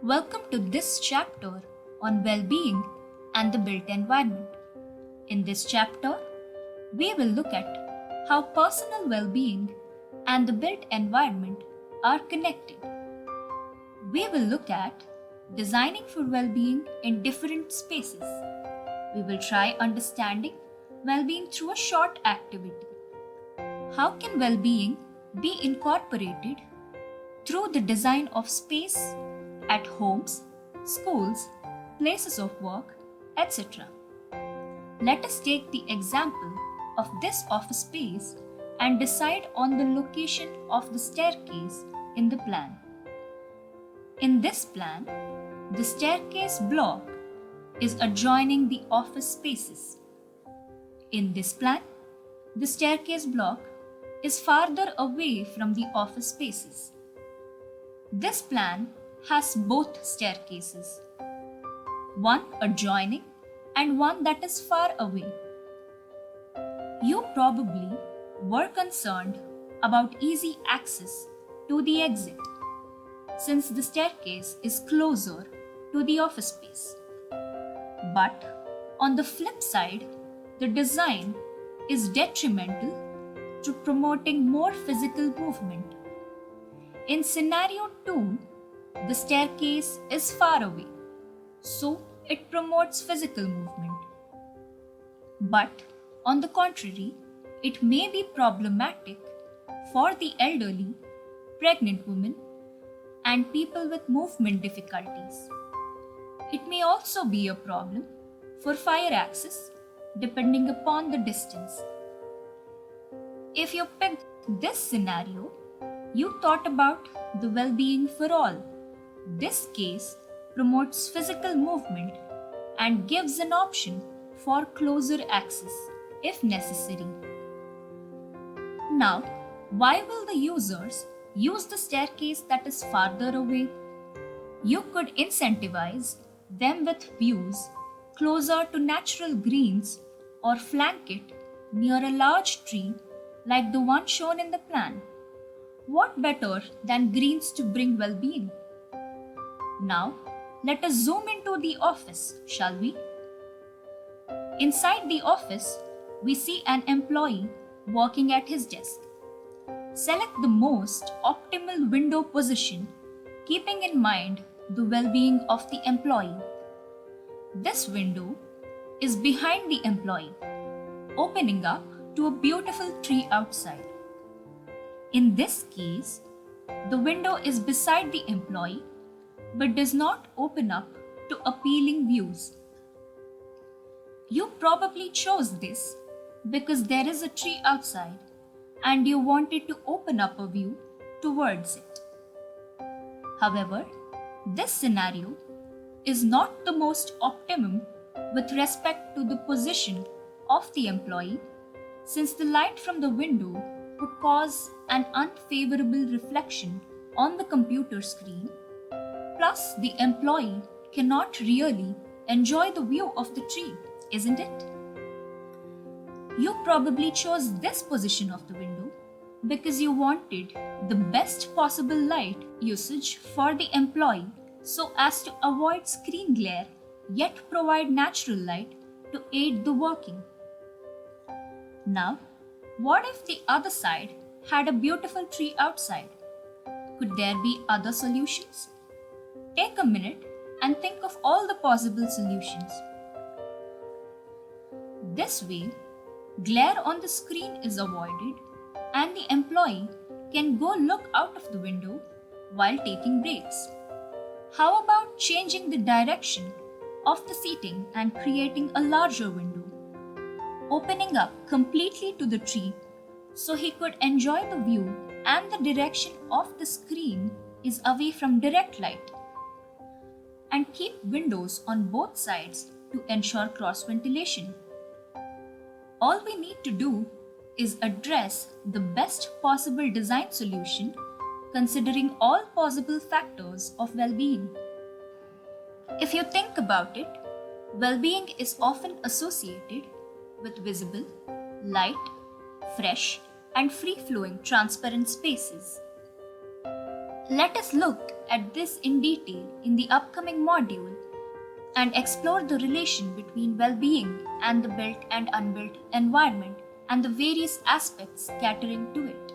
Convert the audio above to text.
Welcome to this chapter on well-being and the built environment. In this chapter, we will look at how personal well-being and the built environment are connected. We will look at designing for well-being in different spaces. We will try understanding well-being through a short activity. How can well-being be incorporated through the design of space at homes, schools, places of work, etc. Let us take the example of this office space and decide on the location of the staircase in the plan. In this plan, the staircase block is adjoining the office spaces. In this plan, the staircase block is farther away from the office spaces. This plan has both staircases, one adjoining and one that is far away. You probably were concerned about easy access to the exit, since the staircase is closer to the office space. But on the flip side, the design is detrimental to promoting more physical movement. In scenario 2, the staircase is far away, so it promotes physical movement. But on the contrary, it may be problematic for the elderly, pregnant women, and people with movement difficulties. It may also be a problem for fire access depending upon the distance. If you picked this scenario, you thought about the well-being for all. This case promotes physical movement and gives an option for closer access if necessary. Now, why will the users use the staircase that is farther away? You could incentivize them with views closer to natural greens or flank it near a large tree like the one shown in the plan. What better than greens to bring well-being? Now, let us zoom into the office, shall we? Inside the office, we see an employee working at his desk. Select the most optimal window position, keeping in mind the well-being of the employee. This window is behind the employee, opening up to a beautiful tree outside. In this case, the window is beside the employee but does not open up to appealing views. You probably chose this because there is a tree outside and you wanted to open up a view towards it. However, this scenario is not the most optimum with respect to the position of the employee, since the light from the window would cause an unfavorable reflection on the computer screen. Plus, the employee cannot really enjoy the view of the tree, isn't it? You probably chose this position of the window because you wanted the best possible light usage for the employee so as to avoid screen glare yet provide natural light to aid the working. Now, what if the other side had a beautiful tree outside? Could there be other solutions? Take a minute and think of all the possible solutions. This way, glare on the screen is avoided and the employee can go look out of the window while taking breaks. How about changing the direction of the seating and creating a larger window, opening up completely to the tree so he could enjoy the view and the direction of the screen is away from direct light? And keep windows on both sides to ensure cross ventilation. All we need to do is address the best possible design solution considering all possible factors of well-being. If you think about it, well-being is often associated with visible, light, fresh, and free-flowing transparent spaces. Let us look at this in detail in the upcoming module and explore the relation between well-being and the built and unbuilt environment and the various aspects catering to it.